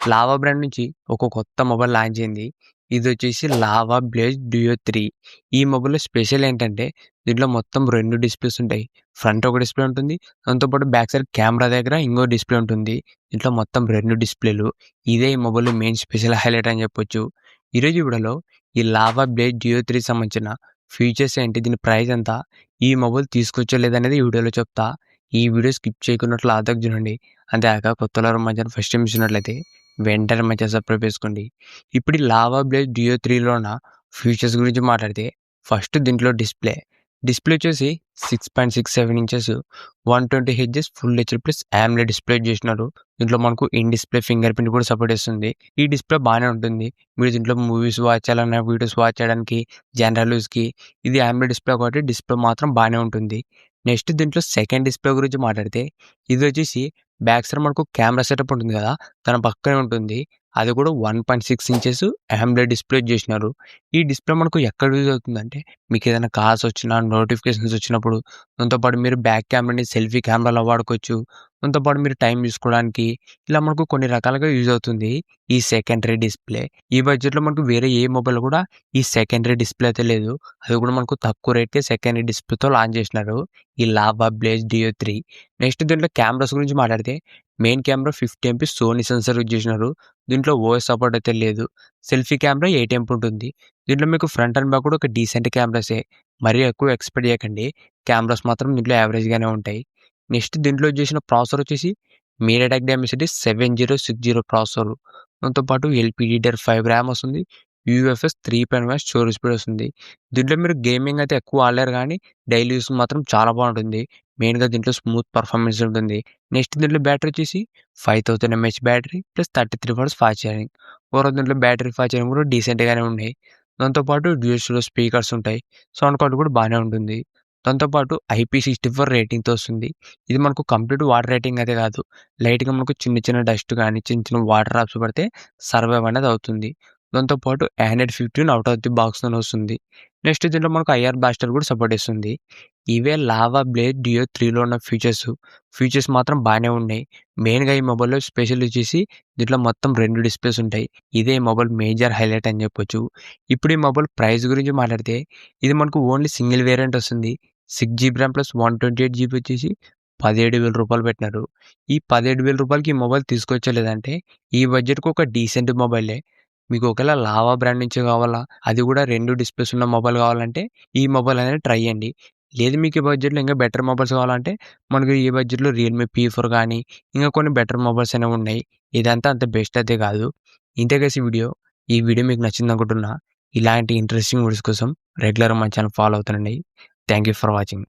Lava brand నుంచి ఒక కొత్త మొబైల్ లాంచ్ అయింది. ఇదొచ్చేసి లావా బ్లేజ్ డ్యూయో 3. ఈ మొబైల్‌లో స్పెషల్ ఏంటంటే దీంట్లో మొత్తం 2 డిస్‌ప్లేస్ ఉంటాయి. ఫ్రంట్ ఒక డిస్‌ప్లే ఉంటుంది. దాంతో పాటు బ్యాక్ సైడ్ కెమెరా దగ్గర ఇంకో డిస్‌ప్లే ఉంటుంది. దీంట్లో మొత్తం 2 డిస్‌ప్లేలు. ఇదే ఈ మొబైల్‌లో మెయిన్ స్పెషల్ హైలైట్ అని చెప్పొచ్చు. ఈరోజు వీడియోలో ఈ లావా బ్లేజ్ డ్యూయో 3కి సంబంధించిన ఫీచర్స్ ఏంటి? దీని ప్రైస్ ఎంత? ఈ మొబైల్ తీసుకొచ్చా లేదనేది ఈ వీడియోలో చెప్తా. ఈ వీడియో స్కిప్ చేయకున్నట్లు ఆదాక చూడండి. అంతేకాక కొత్తవారు మన ఛానల్ ఫస్ట్ టైం చూసినట్లయితే వెంటనే మన ఛానల్ సబ్స్క్రైబ్ చేసుకోండి. ఇప్పుడు ఈ లావా బ్లేజ్ డ్యూయో 3లో ఉన్న ఫీచర్స్ గురించి మాట్లాడితే ఫస్ట్ దీంట్లో డిస్ప్లే వచ్చేసి 6.67 inches 120 hertz full HD plus AMOLED display చేసినారు. దీంట్లో మనకు ఇన్ డిస్ప్లే ఫింగర్ ప్రింట్ కూడా సపోర్ట్ చేస్తుంది. ఈ డిస్ప్లే బాగానే ఉంటుంది. మీరు దీంట్లో మూవీస్ వాచ్ చేయాలన్నా, వీడియోస్ వాచ్ చేయడానికి, జనరల్ యూస్కి ఇది AMOLED డిస్ప్లే కాబట్టి డిస్ప్లే మాత్రం బాగానే ఉంటుంది. నెక్స్ట్ దీంట్లో సెకండ్ డిస్ప్లే గురించి మాట్లాడితే ఇది వచ్చేసి బ్యాక్ సైడ్ మనకు కెమెరా సెటప్ ఉంటుంది కదా, తన పక్కనే ఉంటుంది. అది కూడా 1.6 ఇంచెస్ AMOLED డిస్ప్లే చేసినారు. ఈ డిస్ప్లే మనకు ఎక్కడ యూజ్ అవుతుందంటే మీకు ఏదైనా కాల్స్ వచ్చినా, నోటిఫికేషన్స్ వచ్చినప్పుడు, దాంతోపాటు మీరు బ్యాక్ కెమెరాని సెల్ఫీ కెమెరాలో వాడుకోవచ్చు. దాంతోపాటు మీరు టైం చూసుకోవడానికి ఇలా మనకు కొన్ని రకాలుగా యూజ్ అవుతుంది ఈ సెకండరీ డిస్ప్లే. ఈ బడ్జెట్లో మనకు వేరే ఏ మొబైల్ కూడా ఈ సెకండరీ డిస్ప్లే అయితే లేదు. అది కూడా మనకు తక్కువ రేట్‌కే సెకండరీ డిస్ప్లేతో లాంచ్ చేసినారు ఈ లావా బ్లేజ్ డ్యూయో 3. నెక్స్ట్ దీంట్లో కెమెరాస్ గురించి మాట్లాడితే main camera 50 MP Sony sensor use చేసినారు. దీంట్లో ఓఎస్ సపోర్ట్ అయితే లేదు. సెల్ఫీ కెమెరా 8 ఎంపీ ఉంటుంది. దీంట్లో మీకు ఫ్రంట్ అండ్ బ్యాక్ కూడా ఒక డీసెంట్ కెమెరాసే. మరీ ఎక్కువ ఎక్స్‌పెక్ట్ చేయకండి. కెమెరాస్ మాత్రం దీంట్లో యావరేజ్‌గానే ఉంటాయి. నెక్స్ట్ దీంట్లో చేసిన ప్రాసెసర్ వచ్చేసి మీడియాటెక్ డైమెన్సిటీ 7060 ప్రాసెసర్. దాంతో పాటు LPDDR5 ర్యామ్ వస్తుంది. UFS 3.1 స్టోరేజ్ స్పీడ్ వస్తుంది. దీంట్లో మీరు గేమింగ్ అయితే ఎక్కువ ఆడలేరు కానీ డైలీ యూస్ మాత్రం చాలా బాగుంటుంది. మెయిన్‌గా దీంట్లో స్మూత్ పర్ఫార్మెన్స్ ఉంటుంది. నెక్స్ట్ దీంట్లో బ్యాటరీ వచ్చేసి 5000 mAh battery plus 33 watts fast charging. Overall దీంట్లో బ్యాటరీ ఫాస్ట్ ఛార్జింగ్ కూడా డీసెంట్‌గానే ఉన్నాయి. దాంతో పాటు డ్యూయల్ స్టీరియో స్పీకర్స్ ఉంటాయి. సౌండ్ క్వాలిటీ కూడా బాగానే ఉంటుంది. దాంతో పాటు IP64 రేటింగ్‌తో వస్తుంది. ఇది మనకు కంప్లీట్ వాటర్ రేటింగ్ అయితే కాదు. లైట్‌గా మనకు చిన్న చిన్న డస్ట్ గానీ, చిన్న చిన్న వాటర్ డ్రాప్స్ పడితే సర్వైవ్ అనేది అవుతుంది. దాంతో పాటు Android 15 ఔట్ ఆఫ్ ది బాక్స్‌తోనే వస్తుంది. నెక్స్ట్ దీంట్లో మనకు IR బ్లాస్టర్ కూడా సపోర్ట్ చేస్తుంది. ఇవే లావా బ్లేడ్ డ్యూయో 3లో ఉన్న ఫీచర్స్ మాత్రం బాగానే ఉన్నాయి. మెయిన్‌గా ఈ మొబైల్‌లో స్పెషల్ వచ్చేసి దీంట్లో మొత్తం 2 డిస్ప్లేస్ ఉంటాయి. ఇదే ఈ మొబైల్ మేజర్ హైలైట్ అని చెప్పొచ్చు. ఇప్పుడు ఈ మొబైల్ ప్రైస్ గురించి మాట్లాడితే ఇది మనకు ఓన్లీ సింగిల్ వేరియంట్ వస్తుంది. 6 జీబీ ర్యామ్ ప్లస్ 128 జీబీ వచ్చేసి రూ. 17,000 పెట్టినారు. ఈ రూ. 17,000కి ఈ మొబైల్ తీసుకొచ్చా లేదంటే ఈ బడ్జెట్‌కి ఒక డీసెంట్ మొబైలే. మీకు ఒకవేళ లావా బ్రాండ్ నుంచి కావాలా, అది కూడా 2 డిస్ప్లేస్ ఉన్న మొబైల్ కావాలంటే ఈ మొబైల్ అనేది ట్రై చేయండి. లేదు మీకు ఈ బడ్జెట్‌లో ఇంకా బెటర్ మొబైల్స్ కావాలంటే మనకు ఈ బడ్జెట్‌లో రియల్‌మీ P4 కానీ ఇంకా కొన్ని బెటర్ మొబైల్స్ అనేవి ఉన్నాయి. ఇదంతా అంత బెస్ట్ అయితే కాదు. ఇంతే గైస్ ఈ వీడియో మీకు నచ్చిందనుకుంటున్నా. ఇలాంటి ఇంట్రెస్టింగ్ వీడియోస్ కోసం రెగ్యులర్‌గా మన ఛానల్ ఫాలో అవుతుండండి. Thank you for watching.